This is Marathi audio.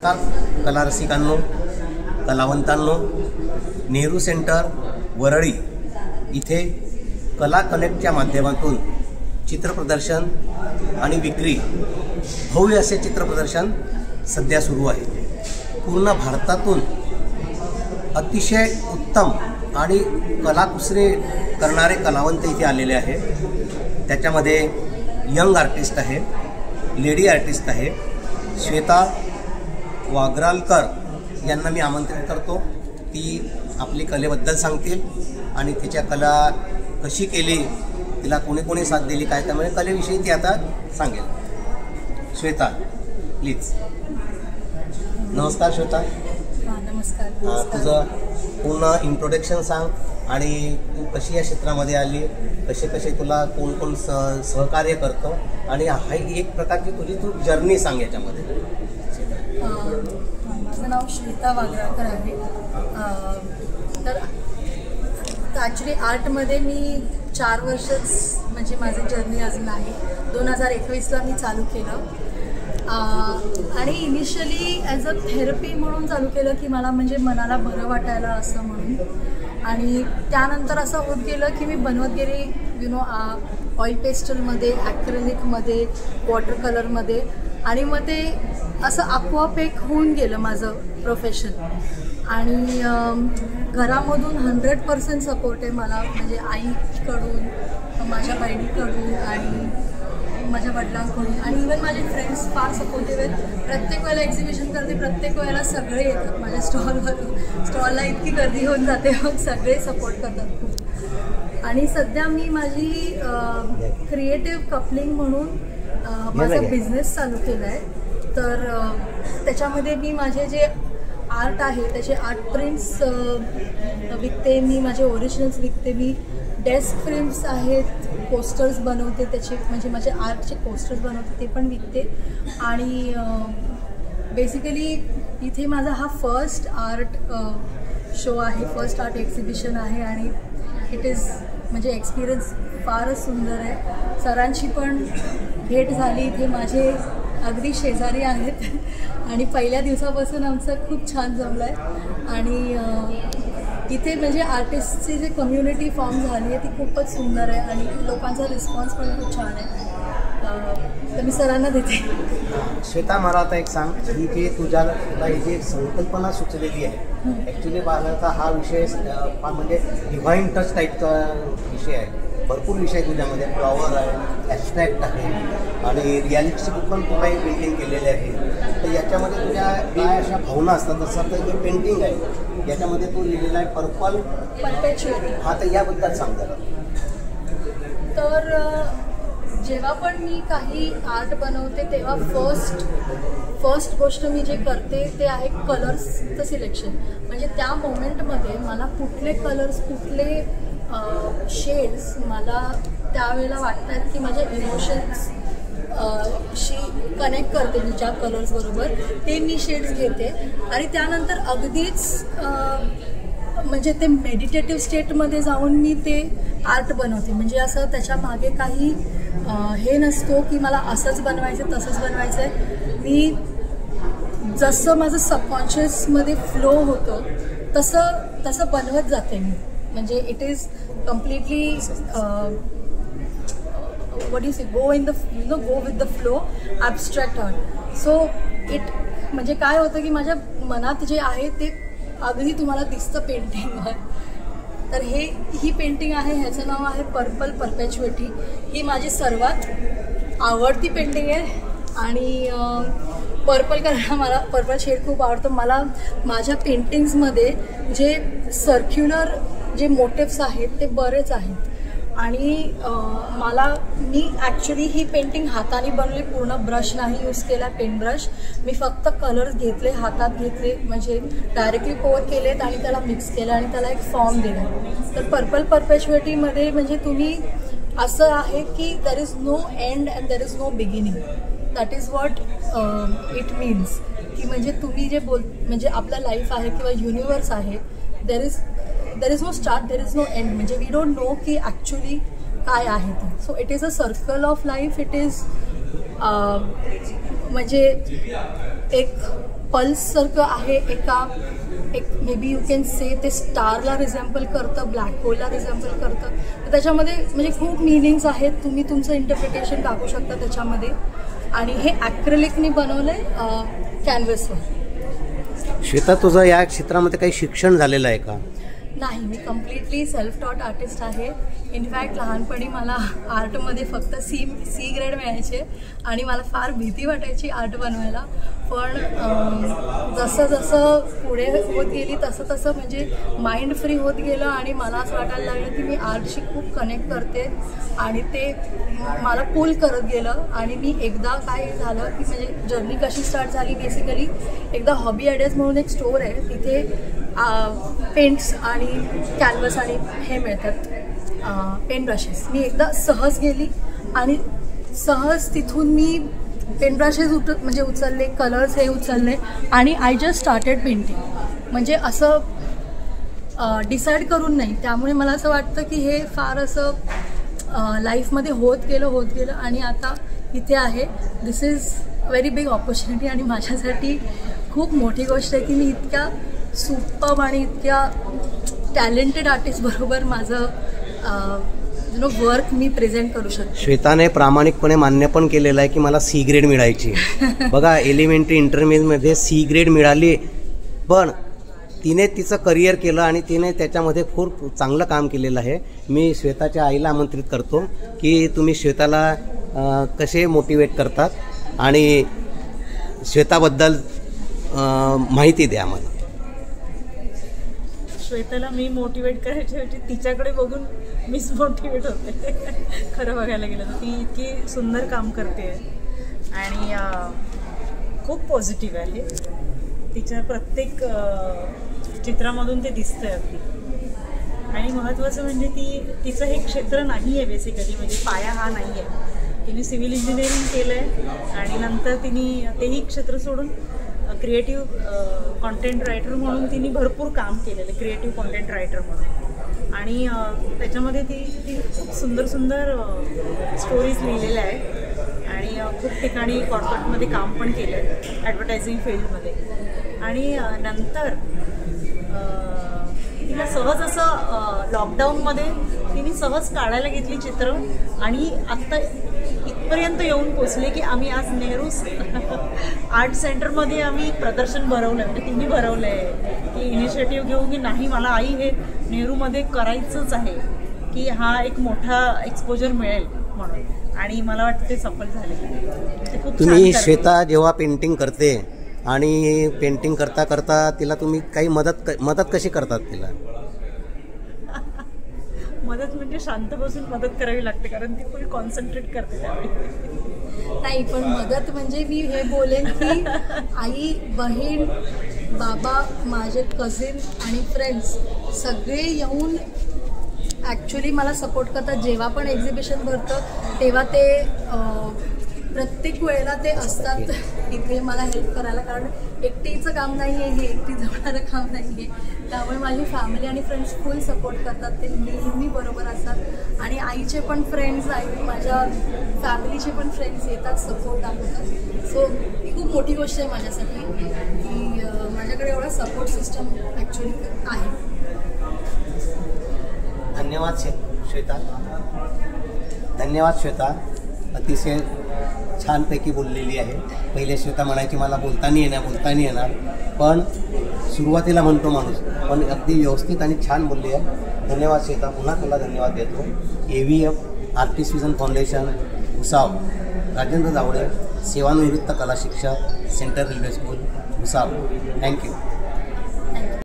कला रसिकांनो, कलावंतांनो, नेहरू सेंटर वरळी इथे कला कनेक्टच्या माध्यमातून चित्रप्रदर्शन आणि विक्री, भव्य असे चित्रप्रदर्शन सध्या सुरू आहे। पूर्ण भारतातून अतिशय उत्तम आणि कलाकुसरी करणारे कलावंत इथे आलेले आहेत। त्याच्यामध्ये यंग आर्टिस्ट आहे, लेडी आर्टिस्ट आहे। श्वेता वागरालकर यांना मी आमंत्रित करतो। ती आपली कलेबद्दल सांगतील आणि तिच्या कला कशी केली, तिला कोणी कोणी साथ दिली, काय त्यामुळे कलेविषयी ती आता सांगेल। श्वेता प्लीज। नमस्कार श्वेता। नमस्कार। तुझं पूर्ण इंट्रोडक्शन सांग आणि तू कशी या क्षेत्रामध्ये आली, कसे कसे तुला कोण कोण सहकार्य करतो आणि हा एक प्रकारची तुझी तू जर्नी सांग याच्यामध्ये। माझं नाव श्वेता वागराळकर आहे। तर ॲक्च्युली आर्टमध्ये मी 4 वर्षच म्हणजे माझी जर्नी अजून आहे। 2021ला मी चालू केलं आणि इनिशियली ॲज अ थेरपी म्हणून चालू केलं की मला म्हणजे मनाला बरं वाटायला असं म्हणून। आणि त्यानंतर असं होत गेलं की मी बनवत गेली ऑइल पेस्टलमध्ये, ॲक्रेलिकमध्ये, वॉटर कलरमध्ये आणि मग ते असं आपोआप एक होऊन गेलं माझं प्रोफेशन। आणि घरामधून 100% सपोर्ट आहे मला, म्हणजे आईकडून, माझ्या बहिणीकडून आणि माझ्या वडिलांकडून आणि इवन माझे फ्रेंड्स फार सपोर्टिव्ह आहेत। प्रत्येक वेळेला एक्झिबिशन करते, प्रत्येक वेळेला सगळे येतात माझ्या स्टॉलला इतकी गर्दी होऊन जाते, मग सगळे सपोर्ट करतात खूप। आणि सध्या मी माझी क्रिएटिव्ह कपलिंग म्हणून माझा बिझनेस चालू केला आहे। तर त्याच्यामध्ये मी माझे जे आर्ट आहे त्याचे आर्ट प्रिंट्स विकते मी, माझे ओरिजिनल्स विकते मी, डेस्क फ्रेम्स आहेत, पोस्टर्स बनवते त्याचे, म्हणजे माझे आर्टचे पोस्टर्स बनवते ते पण विकते। आणि बेसिकली इथे माझा हा फर्स्ट आर्ट शो आहे, फर्स्ट आर्ट एक्झिबिशन आहे आणि इट इज म्हणजे एक्सपिरियन्स फारच सुंदर आहे। सरांची पण भेट झाली, इथे माझे अगदी शेजारी आहेत आणि पहिल्या दिवसापासून आमचं खूप छान जमलं आहे। आणि इथे म्हणजे आर्टिस्टची जी कम्युनिटी फॉर्म झाली आहे ती खूपच सुंदर आहे आणि लोकांचा रिस्पॉन्स पण खूप छान आहे। तर मी सरांना देते। श्वेता, मला आता एक सांग, ही जी तुला ही जी संकल्पना सुचलेली आहे, ॲक्च्युली पाहता हा विषय म्हणजे डिव्हाइन टच टाईपचा विषय आहे। भरपूर विषय तुझ्यामध्ये, फ्लॉवर आहे, ॲबस्ट्रॅक्ट आहे आणि रिॲलिटीचे पण तू काही पेंटिंग केलेले आहे। तर याच्यामध्ये तुझ्या काय अशा भावना असतात, तसं तर जे पेंटिंग आहे याच्यामध्ये तू लिहिलेला आहे पर्पल परपेच्युएटी। हा, तर याबद्दल सांग जरा। तर जेव्हा पण मी काही आर्ट बनवते तेव्हा फर्स्ट गोष्ट मी जे करते ते आहे कलर्सचं सिलेक्शन। म्हणजे त्या मोमेंटमध्ये मला कुठले कलर्स, कुठले शेड्स मला त्यावेळेला वाटतात की माझ्या इमोशन्स शी कनेक्ट करते मी ज्या कलर्सबरोबर, ते मी शेड्स घेते आणि त्यानंतर अगदीच म्हणजे ते मेडिटेटिव्ह स्टेटमध्ये जाऊन मी ते आर्ट बनवते। म्हणजे असं त्याच्या मागे काही हे नसतो की मला असंच बनवायचं तसंच बनवायचं आहे। मी जसं माझं सबकॉन्शियसमध्ये फ्लो होतं तसं बनवत जाते मी। म्हणजे it is completely what you say, go with the flow, abstract art। So it म्हणजे काय होतं की माझ्या मनात जे आहे ते अगदी तुम्हाला दिसतं पेंटिंगवर। तर ही पेंटिंग आहे, ह्याचं नाव आहे पर्पल परपेच्युएटी। ही माझी सर्वात आवडती पेंटिंग आहे आणि पर्पल कलर, मला पर्पल शेड खूप आवडतं। मला माझ्या पेंटिंग्समध्ये जे सर्क्युलर जे मोटिव्स आहेत ते बरेच आहेत आणि मी ॲक्च्युली ही पेंटिंग हाताने बनवली, पूर्ण ब्रश नाही यूज केला, पेन ब्रश। मी फक्त कलर्स घेतले, हातात घेतले, म्हणजे डायरेक्टली पोअर केलेत आणि त्याला मिक्स केलं आणि त्याला एक फॉर्म दिला। तर पर्पल परपेच्युएटीमध्ये म्हणजे तुम्ही असं आहे की there is no end and there is no beginning. That is what it means की म्हणजे तुम्ही जे म्हणजे आपलं लाईफ आहे किंवा युनिवर्स आहे, there is no start, there is no end. म्हणजे वी डोंट नो की ॲक्च्युली काय आहे ते। So it is a circle of life. It is म्हणजे एक पल्ससारखं आहे, एक may be you can say ते स्टारला रिझेम्बल करतं, ब्लॅक होलला रिझेम्बल करतं. तर त्याच्यामध्ये म्हणजे खूप मिनिंग्स आहेत, तुम्ही तुमचं इंटरप्रिटेशन टाकू शकता त्याच्यामध्ये. आणि हे ॲक्रेलिकनी बनवलं आहे कॅनव्हसवर. श्वेता, तुझं या क्षेत्रामध्ये काही शिक्षण झालेलं आहे का? नाही, मी कम्प्लिटली सेल्फ टॉट आर्टिस्ट आहे. इनफॅक्ट लहानपणी मला आर्टमध्ये फक्त सी ग्रेड मिळायचे आणि मला फार भीती वाटायची आर्ट बनवायला. पण जसं जसं पुढे होत गेली तसं तसं म्हणजे माइंड फ्री होत गेलं आणि मला असं वाटायला लागलं की मी आर्टशी खूप कनेक्ट करते आणि ते मला पुल करत गेलं. आणि मी एकदा काय झालं की म्हणजे जर्नी कशी स्टार्ट झाली, बेसिकली एकदा हॉबी आयडियाज म्हणून एक स्टोअर आहे, तिथे पेंट्स आणि कॅनव्हस आणि हे मिळतात, पेन ब्रशेस. मी एकदा सहज गेली आणि सहज तिथून मी पेन ब्रशेस उचलले, कलर्स हे उचलले आणि आय जस्ट स्टार्टेड पेंटिंग. म्हणजे असं डिसाईड करून नाही. त्यामुळे मला असं वाटतं की हे फार असं लाईफमध्ये होत गेलं आणि आता इथे आहे. दिस इज व्हेरी बिग ऑपॉर्च्युनिटी आणि माझ्यासाठी खूप मोठी गोष्ट आहे की मी इतक्या सुपर्ब आणि इतक्या टॅलेंटेड आर्टिस्ट बरोबर माझं वर्क मी प्रेझेंट करू शकते. श्वेताने प्रामाणिकपणे मान्य पण केलेलं आहे की मला सी ग्रेड मिळायची. बघा, एलिमेंटरी इंटरमिजिएटमध्ये सी ग्रेड मिळाली, पण तिने तिचं करिअर केलं आणि तिने त्याच्यामध्ये खूप चांगलं काम केलेलं आहे. मी श्वेताच्या आईला आमंत्रित करतो की तुम्ही श्वेताला कसे मोटिवेट करतात आणि श्वेताबद्दल माहिती द्या मला. श्वेताला मी मोटिवेट करायची होती, तिच्याकडे बघून मीच मोटिवेट होते. खरं बघायला गेलं तर ती इतकी सुंदर काम करते आणि खूप पॉझिटिव्ह आहे. तिच्या प्रत्येक चित्रामधून ते दिसतंय अगदी. आणि महत्त्वाचं म्हणजे तिचं हे क्षेत्र नाही आहे बेसिकली, म्हणजे पाया हा नाही आहे. तिने सिव्हिल इंजिनिअरिंग केलं आहे आणि नंतर तिने तेही क्षेत्र सोडून क्रिएटिव्ह कॉन्टेंट रायटर म्हणून तिने भरपूर काम केलेलं आहे, क्रिएटिव्ह कॉन्टेंट रायटर म्हणून. आणि त्याच्यामध्ये ती खूप सुंदर स्टोरीज लिहिलेल्या आहेत आणि खूप ठिकाणी कॉर्पोरेटमध्ये काम पण केलं आहे, ॲडव्हर्टायझिंग फील्डमध्ये. आणि नंतर तिला सहज असं लॉकडाऊनमध्ये तिने सहज काढायला घेतली चित्र आणि आत्ता इथपर्यंत येऊन पोचले की आम्ही आज नेहरू आर्ट सेंटरमध्ये आम्ही प्रदर्शन भरवलं आहे. म्हणजे तिने भरवलं आहे की इनिशिएटिव्ह घेऊ की नाही, मला आई हे नेहरूमध्ये करायचंच आहे की हा एक मोठा एक्सपोजर मिळेल म्हणून. आणि मला वाटतं ते सफल झाले. तुम्ही श्वेता जेव्हा पेंटिंग करते आणि पेंटिंग करता करता तिला तुम्ही काही मदत कशी करतात तिला? मदत म्हणजे शांत बसून मदत करावी लागते, कारण ती फुल कॉन्सन्ट्रेट करते त्यावेळी. नाही, पण मदत म्हणजे मी हे बोलेन की आई, बहीण, बाबा, माझे कझिन आणि फ्रेंड्स सगळे येऊन ॲक्च्युली मला सपोर्ट करतात. जेव्हा पण एक्झिबिशन भरतं तेव्हा ते प्रत्येक वेळेला ते असतात इथे मला हेल्प करायला, कारण एकटीचं काम नाही आहे हे, एकटी जमणारं काम नाही आहे. त्यामुळे माझी फॅमिली आणि फ्रेंड्स फुल सपोर्ट करतात, ते नेहमी बरोबर असतात. आणि आईचे पण फ्रेंड्स आहेत, माझ्या फॅमिलीचे पण फ्रेंड्स येतात, सपोर्ट दाखवतात. सो ही खूप मोठी गोष्ट आहे माझ्यासाठी की माझ्याकडे एवढा सपोर्ट सिस्टम ॲक्च्युली आहे. धन्यवाद श्वेता. धन्यवाद श्वेता, अतिशय छानपैकी बोललेली आहे. पहिले श्वेता म्हणायची मला बोलता नाही येणार, पण सुरुवातीला म्हणतो माणूस, पण अगदी व्यवस्थित आणि छान बोलली आहे. धन्यवाद श्वेता, पुन्हा तुला धन्यवाद देतो. AVF artist vision foundation Bhusav, Rajendra Jawale, सेवानिवृत्त कला शिक्षक, central railway school Bhusav. Thank you.